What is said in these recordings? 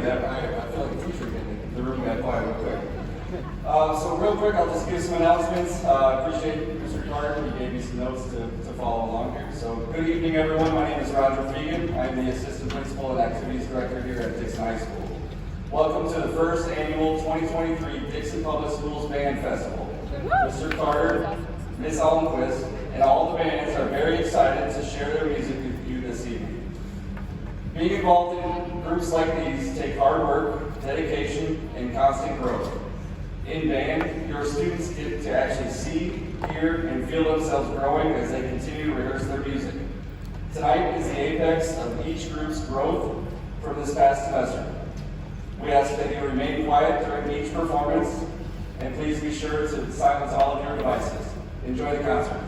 that. I feel like a teacher getting the room got quiet real quick. So real quick, I'll just give some announcements. I appreciate Mr. Carter. He gave me some notes to follow along here. So good evening, everyone. My name is Roger Fegan. I'm the Assistant Principal and Activities Director here at Dixon High School. Welcome to the first annual 2023 Dixon Public Schools Band Festival. Mr. Carter, Ms. Almquist, and all the bands are very excited to share their music with you this evening. Being involved in groups like these take hard work, dedication, and constant growth. In band, your students get to actually see, hear, and feel themselves growing as they continue to rehearse their music. Tonight is the apex of each group's growth from this past semester. We ask that you remain quiet during each performance, and please be sure to silence all of your devices. Enjoy the concert.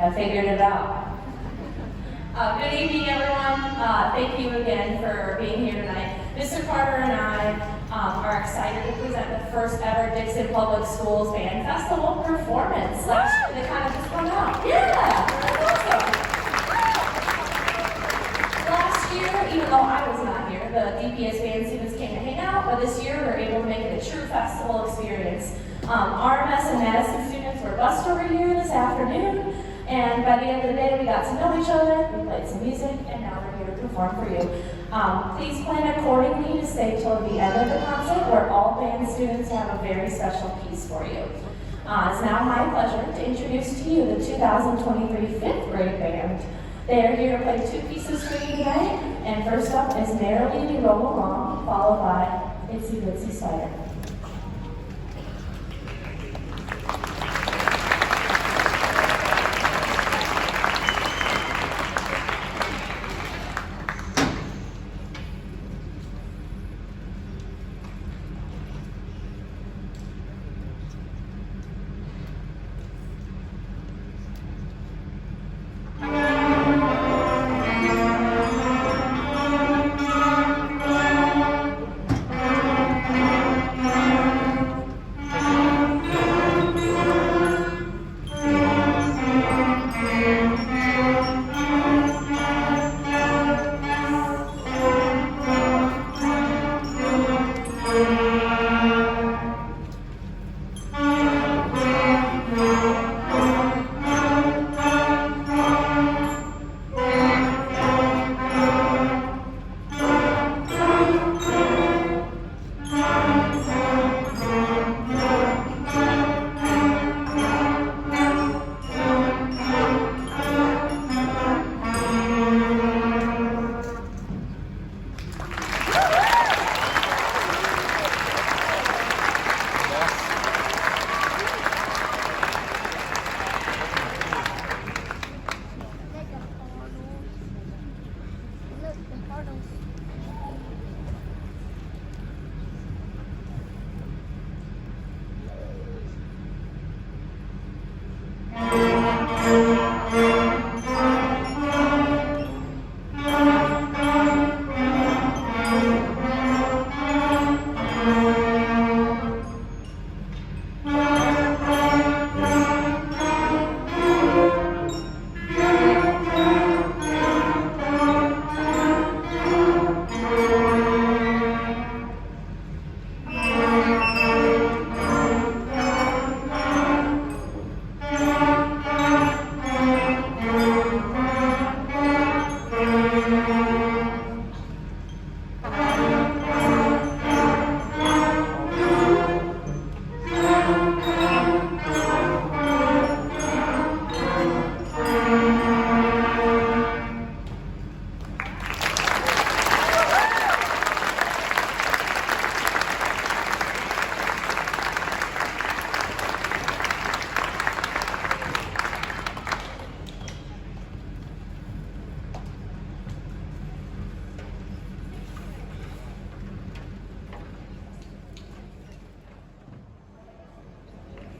I figured it out. Good evening, everyone. Thank you again for being here tonight. Mr. Carter and I are excited to present the first ever Dixon Public Schools Band Festival performance. Last year, they kind of just come out. Yeah, that's awesome. Last year, even though I was not here, the DPS band students came to hang out, but this year we're able to make it a true festival experience. RMS and Madison students were bussed over here this afternoon. And by the end of the day, we got to know each other, we played some music, and now we're here to perform for you. Please plan accordingly to stay till the end of the concert, where all band students have a very special piece for you. It's now my pleasure to introduce to you the 2023 5th grade band. They are here to play 2 pieces for you tonight, and first up is Merrily, Roll Along, followed by Itsy, Bitsy, Spider.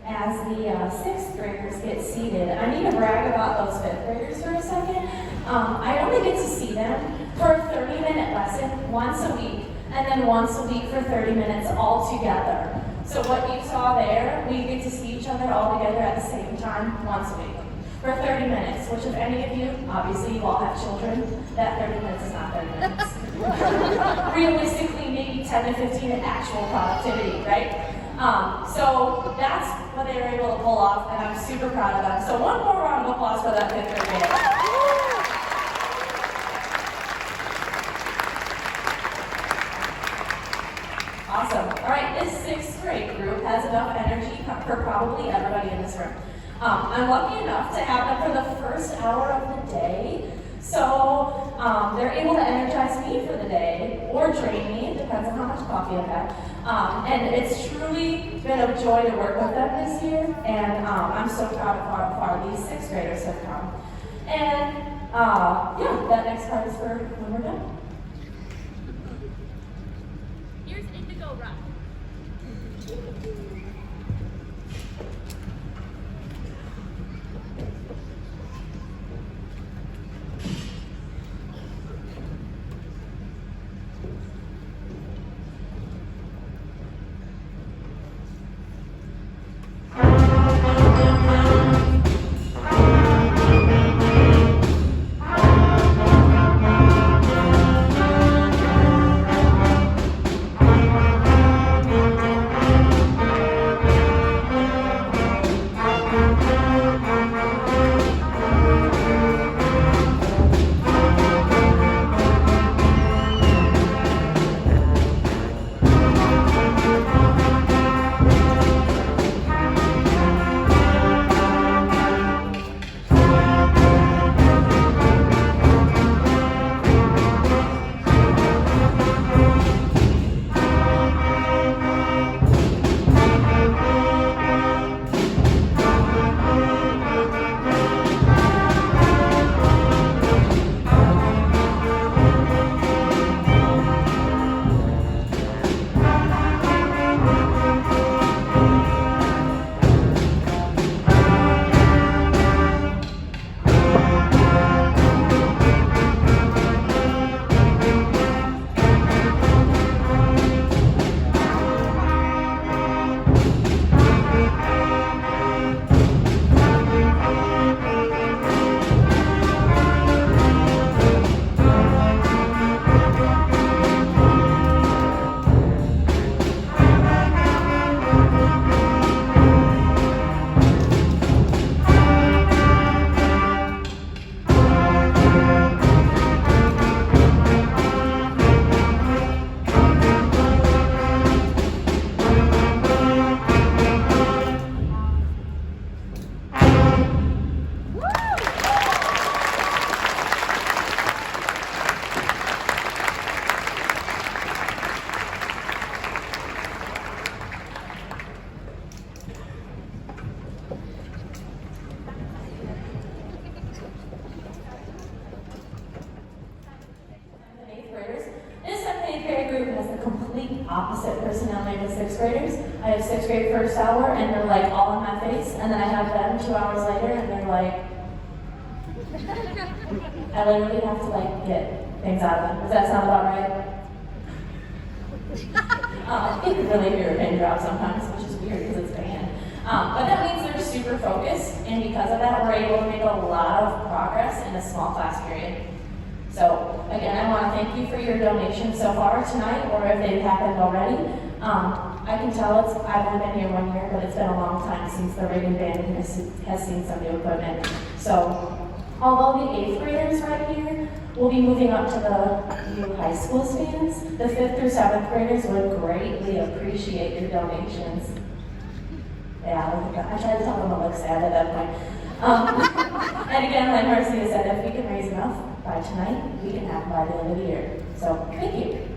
As the 6th graders get seated, I need to brag about those 5th graders for a second. I only get to see them for a 30-minute lesson once a week, and then once a week for 30 minutes all together. So what you saw there, we get to see each other all together at the same time once a week for 30 minutes, which if any of you, obviously you all have children, that 30 minutes is not 30 minutes. Realistically, maybe 10 to 15 in actual productivity, right? So that's what they were able to pull off, and I'm super proud of them. So one more round of applause for that 5th grade band. Awesome. All right, this 6th grade group has enough energy for probably everybody in this room. I'm lucky enough to have them for the first hour of the day. So they're able to energize me for the day or drain me, it depends on how much coffee I've had. And it's truly been a joy to work with them this year, and I'm so proud of how far these 6th graders have come. And yeah, that next part is for when we're done. Here's Indigo Rock. opposite personality to 6th graders. I have 6th grade first hour and they're like all in my face, and then I have them 2 hours later and they're like, I literally have to like get things out of them. Does that sound about right? You can really hear a pin drop sometimes, which is weird because it's band. But that means they're super focused, and because of that, we're able to make a lot of progress in a small class period. So again, I want to thank you for your donations so far tonight, or if they've happened already. I can tell I've only been here 1 year, but it's been a long time since the Reagan Band has seen some new equipment. So although the 8th graders right here will be moving up to the new high school stands, the 5th through 7th graders would greatly appreciate your donations. Yeah, I tried to tell them to look sad at that point. And again, like Marcia said, if we can raise enough by tonight, we can have by the end of the year. So, thank you.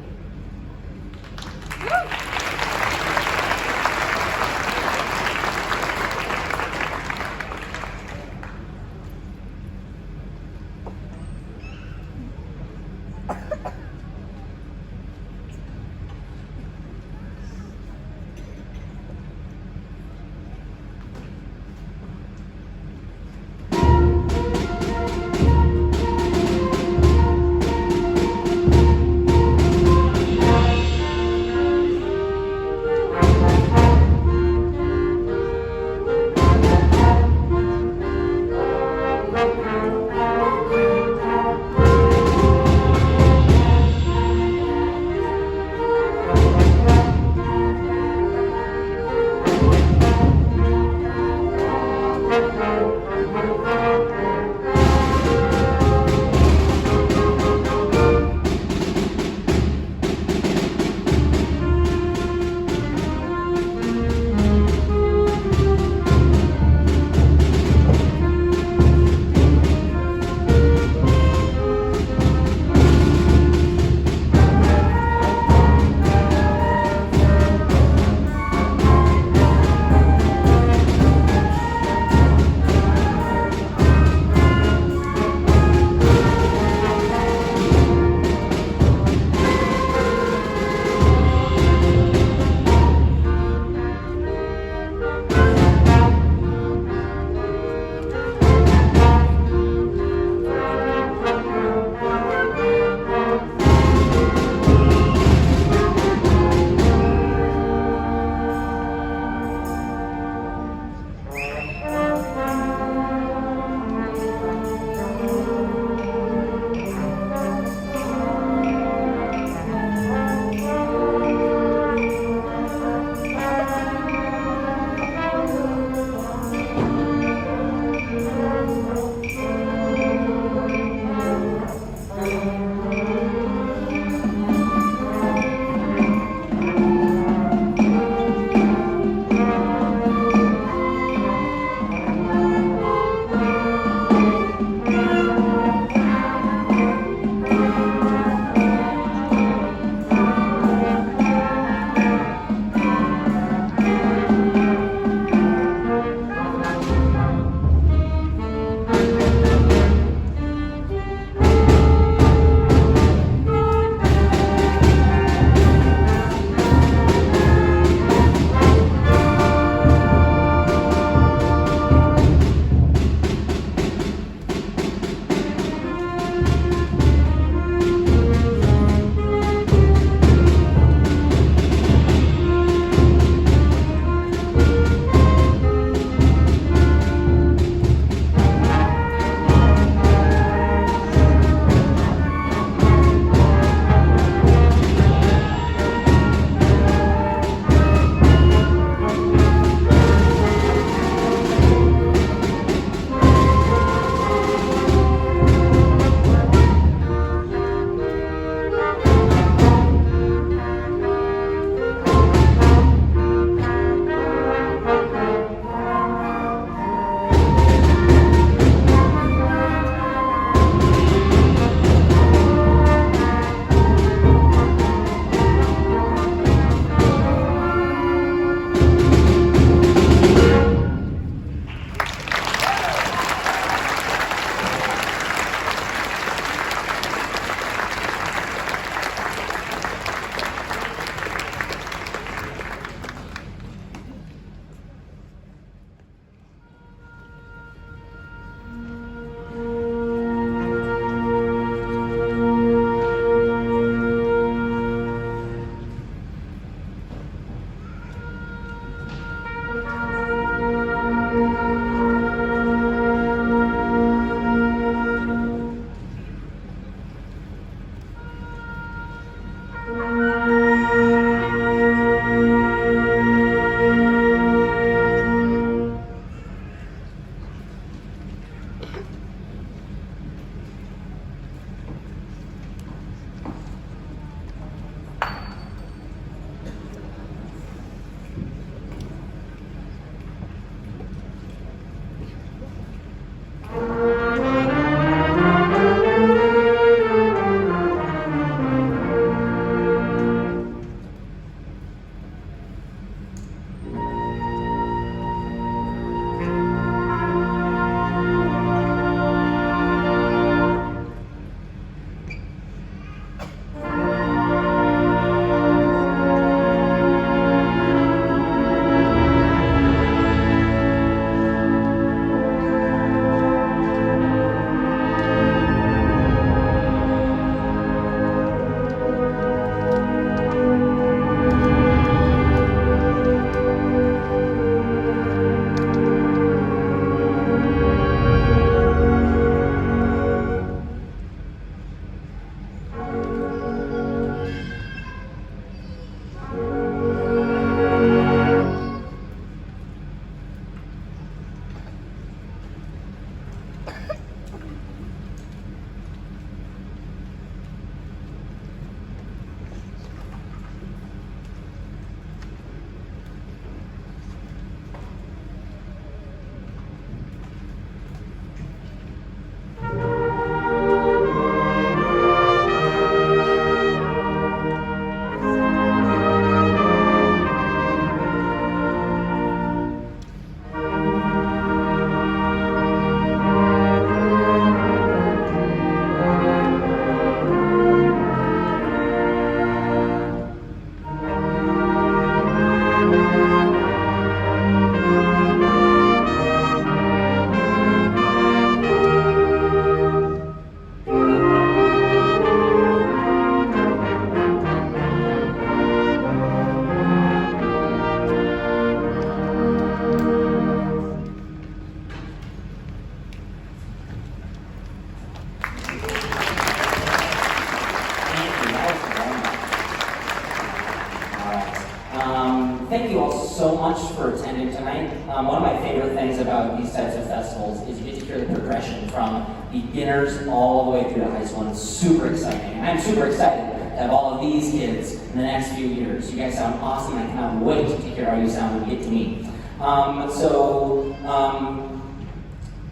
much for attending tonight. One of my favorite things about these types of festivals is you get to hear the progression from beginners all the way through to high school, and it's super exciting. And I'm super excited to have all of these kids in the next few years. You guys sound awesome. I cannot wait to hear how you sound when you get to me.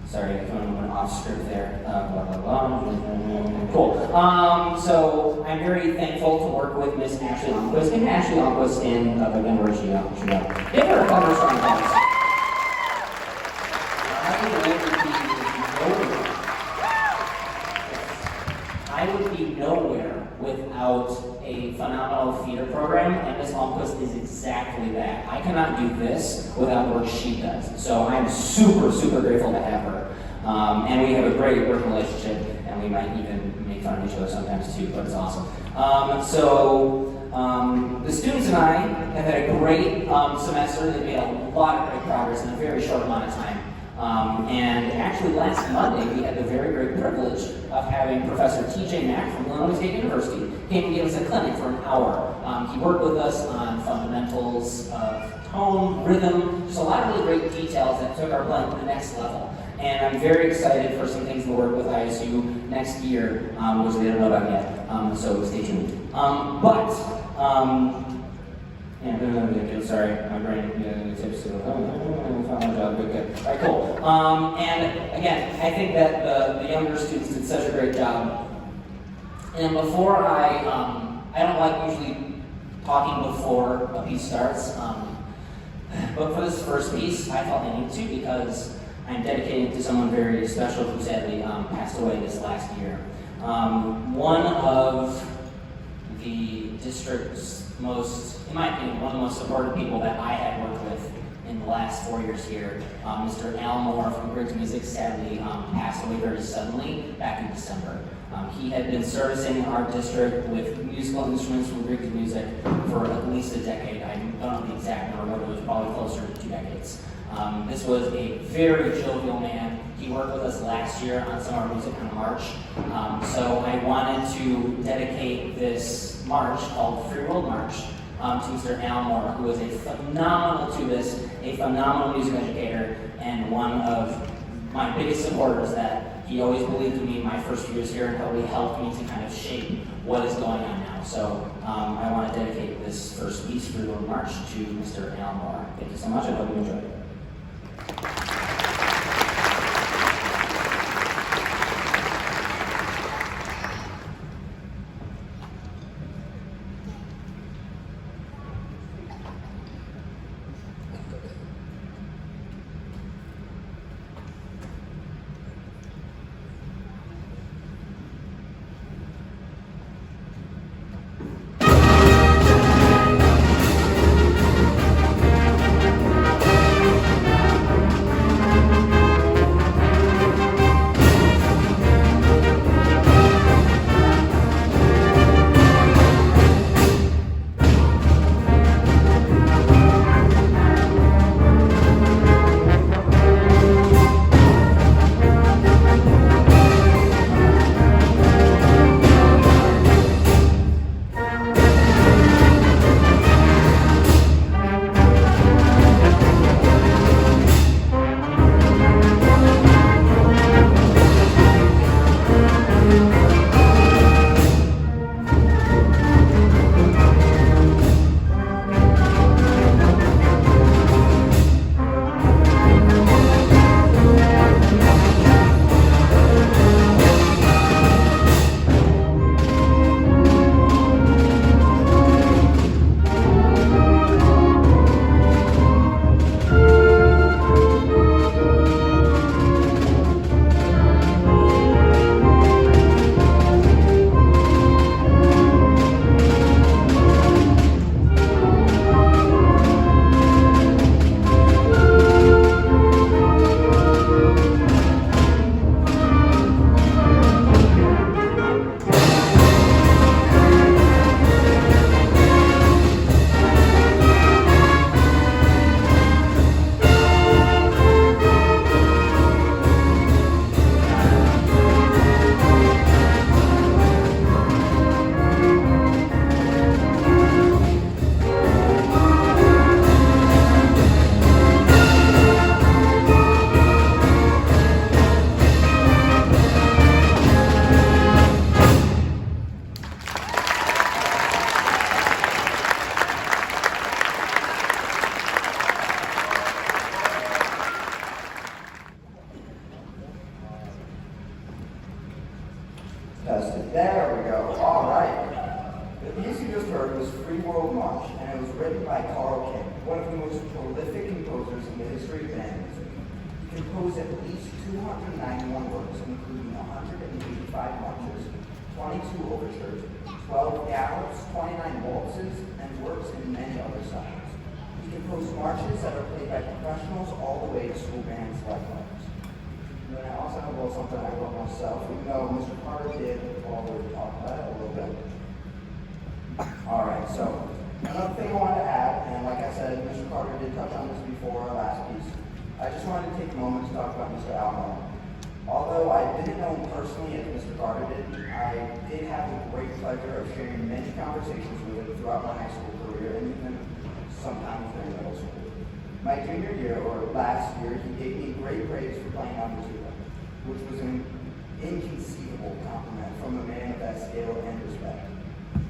Sorry, I kind of went off script there. Cool. So I'm very thankful to work with Miss Ashley Longquist. Can Ashley Longquist stand up again? Where is she at? Give her a thunder strong applause. I would be nowhere without a phenomenal theater program, and Miss Longquist is exactly that. I cannot do this without the work she does. So I'm super, super grateful to have her. And we have a great working relationship, and we might even make fun of each other sometimes too, but it's awesome. The students and I have had a great semester. They've made a lot of great progress in a very short amount of time. And actually last Monday, we had the very great privilege of having Professor T.J. Mack from Illinois State University came and gave us a clinic for an hour. He worked with us on fundamentals of tone, rhythm, just a lot of really great details that took our blend to the next level. And I'm very excited for some things to work with ISU next year, which we don't know about yet, so stay tuned. Sorry, my brain tips to good. All right, cool. And again, I think that the younger students did such a great job. And before I don't like usually talking before a piece starts, but for this first piece, I felt I needed to because I'm dedicated to someone very special who sadly passed away this last year. One of the district's in my opinion, one of the most supportive people that I had worked with in the last 4 years here, Mr. Al Moore from Griggs Music, sadly passed away very suddenly back in December. He had been servicing our district with musical instruments from Griggs Music for at least a decade. I don't know the exact number, but it was probably closer to 2 decades. This was a very jovial man. He worked with us last year on some of our music on March. So I wanted to dedicate this march called Free World March to Mr. Al Moore, who was a phenomenal tubist, a phenomenal music educator, and one of my biggest supporters that he always believed in me in my first few years here and really helped me to kind of shape what is going on now. So I want to dedicate this first piece, Free World March, to Mr. Al Moore. Thank you so much. I hope you enjoy it. Tested. There we go. All right. The piece you just heard was Free World March, and it was written by Carl King, one of the most prolific composers in the history of band music. He composed at least 291 works, including 185 marches, 22 overtures, 12 gallops, 29 waltzes, and works in many other styles. He composed marches that are played by professionals all the way to school bands like ours. And then I also have a little something I wrote myself, even though Mr. Carter did already talk about it a little bit. All right, so another thing I wanted to add, and like I said, Mr. Carter did touch on this before our last piece. I just wanted to take a moment to talk about Mr. Almond. Although I didn't know him personally as Mr. Carter did, I did have the great pleasure of sharing many conversations with him throughout my high school career and even sometimes during middle school. My junior year, or last year, he gave me great praise for playing on the tuba, which was an inconceivable compliment from a man of that skill and respect.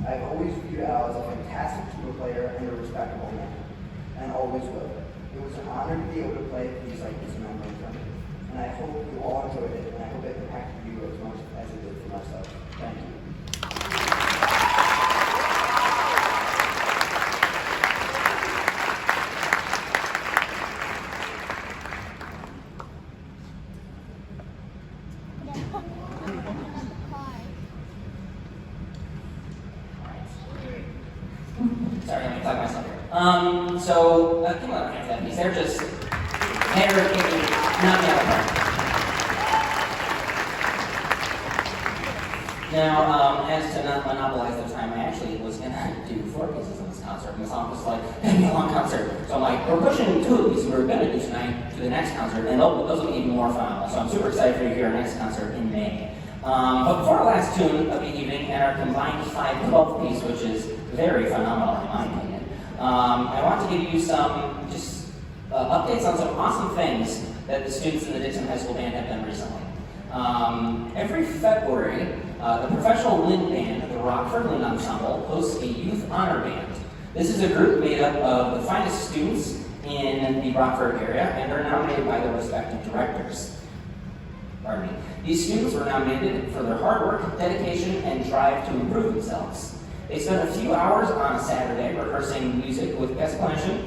I've always viewed Al as a fantastic tuba player and a respectable man, and always will. It was an honor to be able to play a piece like this in my term, and I hope you all enjoyed it, and I hope it impacted you as much as it did for myself. Thank you. Sorry, let me talk myself here. Come on, hands. They're just, they're kicking, not the other part. Now, as to not monopolize the time, I actually was going to do 4 pieces in this concert, and the song was like, it's a long concert. So I'm like, we're pushing 2 of these we're going to do tonight to the next concert, and those will be even more fun. So I'm super excited for you to hear our next concert in May. But before our last tune of the evening and our combined 5/12 piece, which is very phenomenal in my opinion, I want to give you some just updates on some awesome things that the students in the Dixon High School Band have done recently. Every February, the professional wind band, the Rockford Wind Ensemble, hosts a youth honor band. This is a group made up of the finest students in the Rockford area, and are nominated by their respective directors. Pardon me. These students were nominated for their hard work, dedication, and drive to improve themselves. They spent a few hours on a Saturday rehearsing music with guest clinician,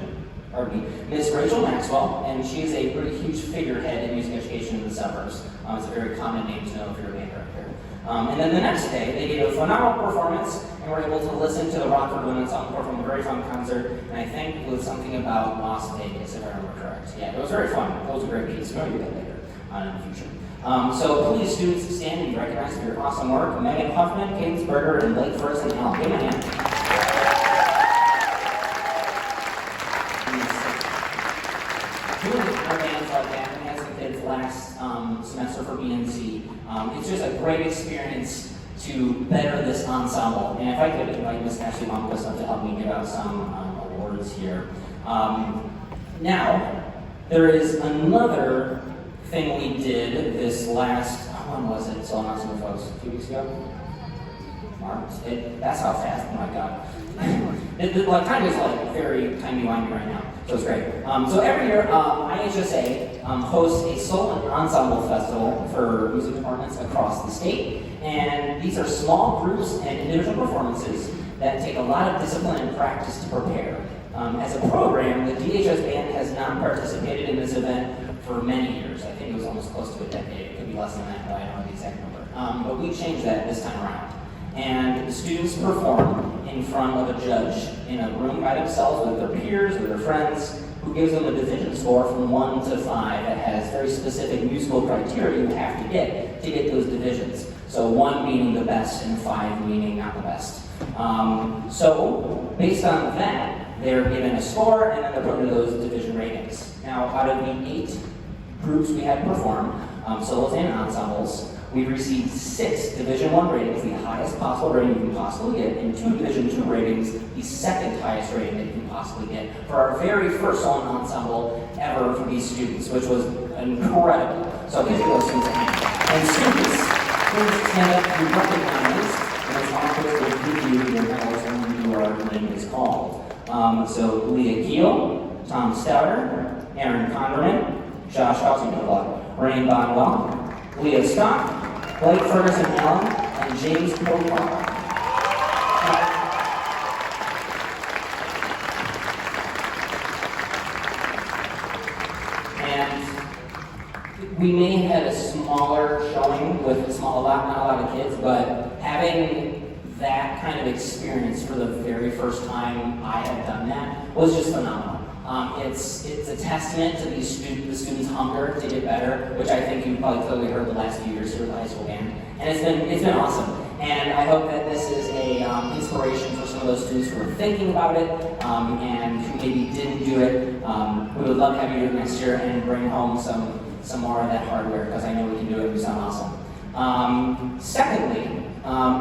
Miss Rachel Maxwell, and she is a pretty huge figurehead in music education in the suburbs. It's a very common name to know if you're a band director. And then the next day, they gave a phenomenal performance and were able to listen to the Rockford Wind Ensemble perform a very fun concert, and I think it was something about Las Vegas, if I remember correct. Yeah, it was very fun. It was a great piece. We'll do that later on in the future. So please, students, stand and be recognized for your awesome work. Megan Huffman, Cadence Berger, and Blake First, and Al. Give them a hand. Doing our bands like that, we had some kids last semester for BNC. It's just a great experience to better this ensemble. And if I could invite Miss Ashley Lomquist up to help me give out some awards here. Now, there is another thing we did this last, when was it? So I'm not some folks, 2 weeks ago? March? That's how fast, oh my god. Time is like very timey-wimey right now, so it's great. So every year, IHSA hosts a solo and ensemble festival for music departments across the state, and these are small groups and individual performances that take a lot of discipline and practice to prepare. As a program, the DHS Band has not participated in this event for many years. I think it was almost close to a decade. It could be less than that, but I don't know the exact number. But we changed that this time around. And the students perform in front of a judge in a room by themselves with their peers, with their friends, who gives them a division score from 1 to 5 that has very specific musical criteria you have to get those divisions. So 1 meaning the best and 5 meaning not the best. So based on that, they're given a score and then they're put into those division ratings. Now, out of the 8 groups we had perform, solos and ensembles, we've received 6 Division I ratings, the highest possible rating you can possibly get, and 2 Division II ratings, the second highest rating that you can possibly get, for our very first solo ensemble ever for these students, which was incredible. So I'll give you those students a hand. And students, please stand up to be recognized, and as officers will give you your medals when your name is called. So Leah Keel, Tom Stouter, Aaron Conderman, Josh Housingblock, Rain Bonwell, Leah Scott, Blake Ferguson Allen, and James Copar. And we may have had a smaller showing with not a lot of kids, but having that kind of experience for the very first time I had done that was just phenomenal. It's a testament to the students' hunger to get better, which I think you've probably clearly heard the last few years here at the high school band, and it's been awesome. And I hope that this is a inspiration for some of those students who are thinking about it and who maybe didn't do it. We would love to have you do it next year and bring home some more of that hardware, because I know we can do it. We sound awesome. Secondly,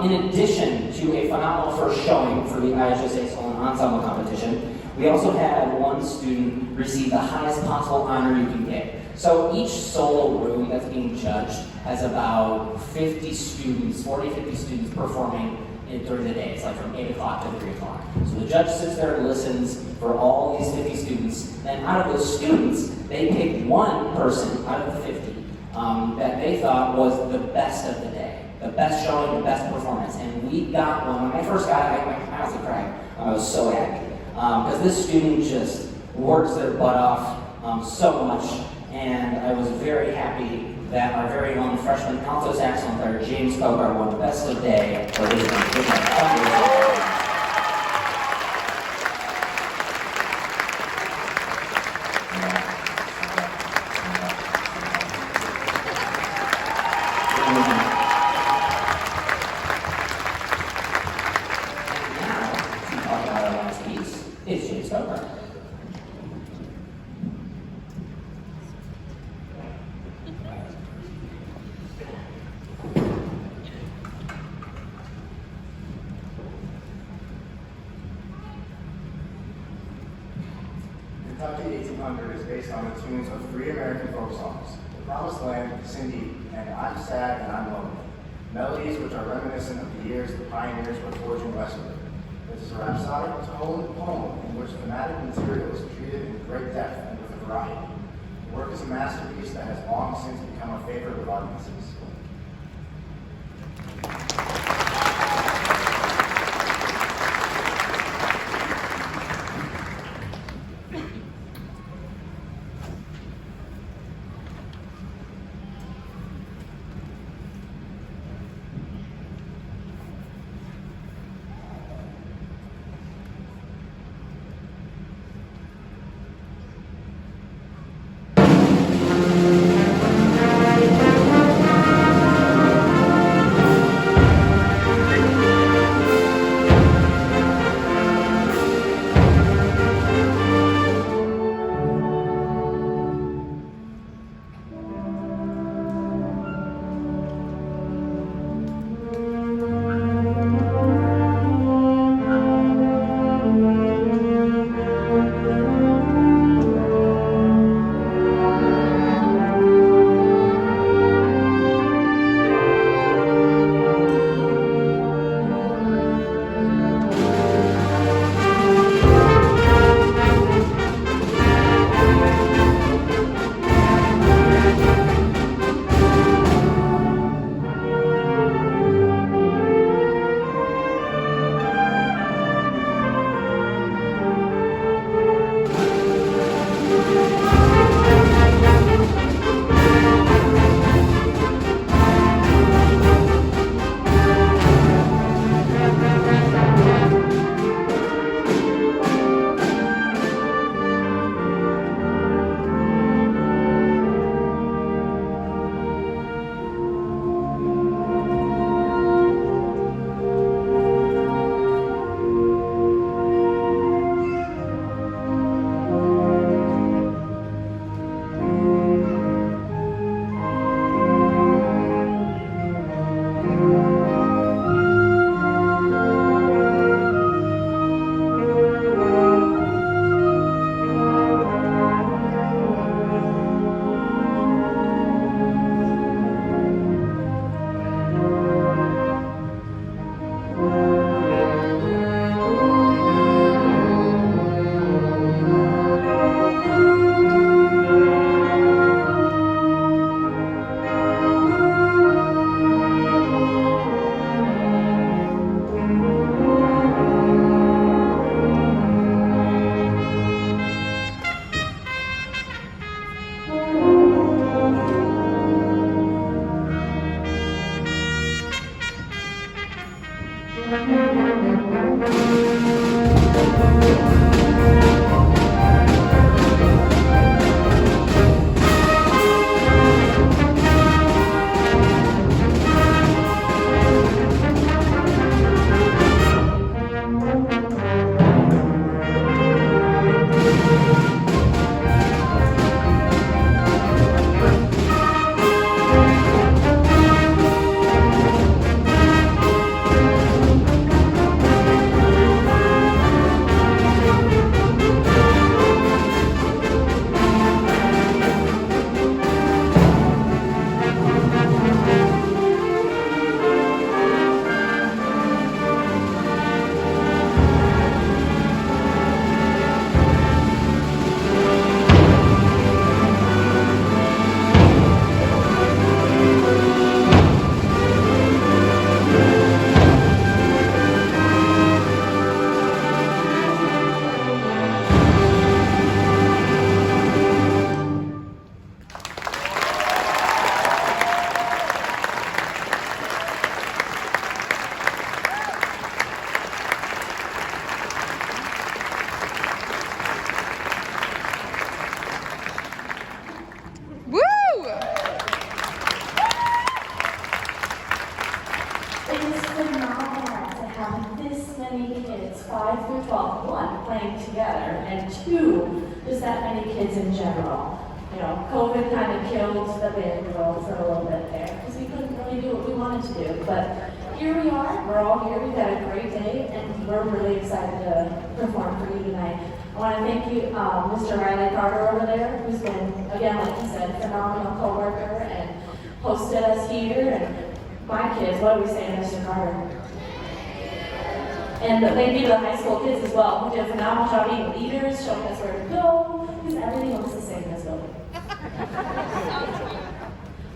in addition to a phenomenal first showing for the IHSA Ensemble competition, we also had one student receive the highest possible honor you can get. So each solo room that's being judged has about 50 students, 50 students performing during the day. It's like from 8 o'clock to 3 o'clock. So the judge sits there and listens for all these 50 students. Then out of those students, they picked one person out of the 50 that they thought was the best of the day. The best showing, the best performance. And we got one. When I first got it, I honestly cried. I was so happy. Because this student just works their butt off so much, and I was very happy that our very own freshman alto saxophone player, James Kogar, won Best of Day for his It's James Kogar. Kentucky 1800 is based on the tunes of 3 American folk songs, The Promised Land, Cindy, and I'm Sad and I'm Lonely. Melodies which are reminiscent of the years the pioneers were forging westward. It is a rhapsodic poem in which thematic material is treated in great depth and with a variety. The work is a masterpiece that has long since become a favorite with audiences. It's phenomenal to have this many kids, 5 through 12, one, playing together, and two, just that many kids in general. You know, COVID kind of killed the band world for a little bit there, because we couldn't really do what we wanted to do. But here we are, we're all here, we've had a great day, and we're really excited to perform for you tonight. I want to thank you, Mr. Riley Carter over there, who's been, again, like you said, a phenomenal co-worker and hosted us here. And my kids, what do we say to Mr. Carter? And thank you to the high school kids as well, who did a phenomenal job being leaders, showing us where to go, because everything looks the same in this building.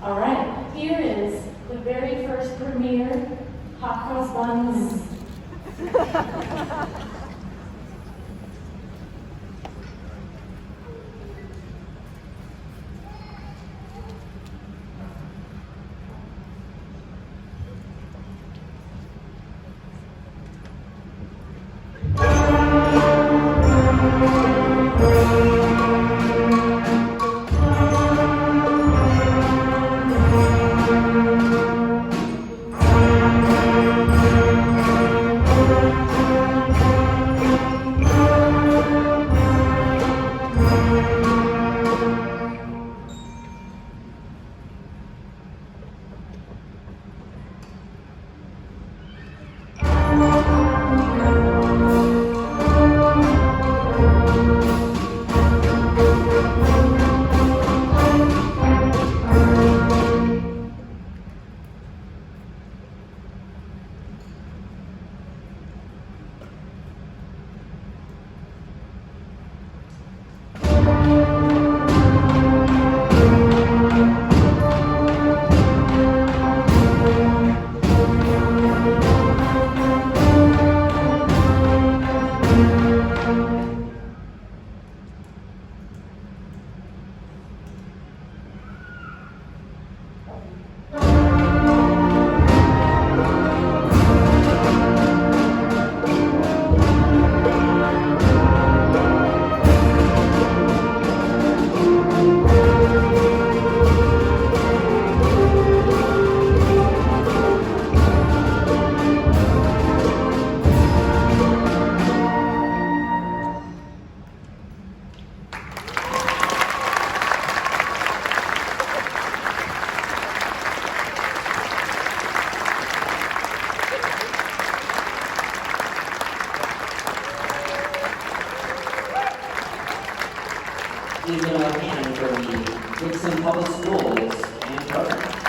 All right, here is the very first premiere Hot Cross Bunz. Please give a hand for the Dixon Public Schools and program.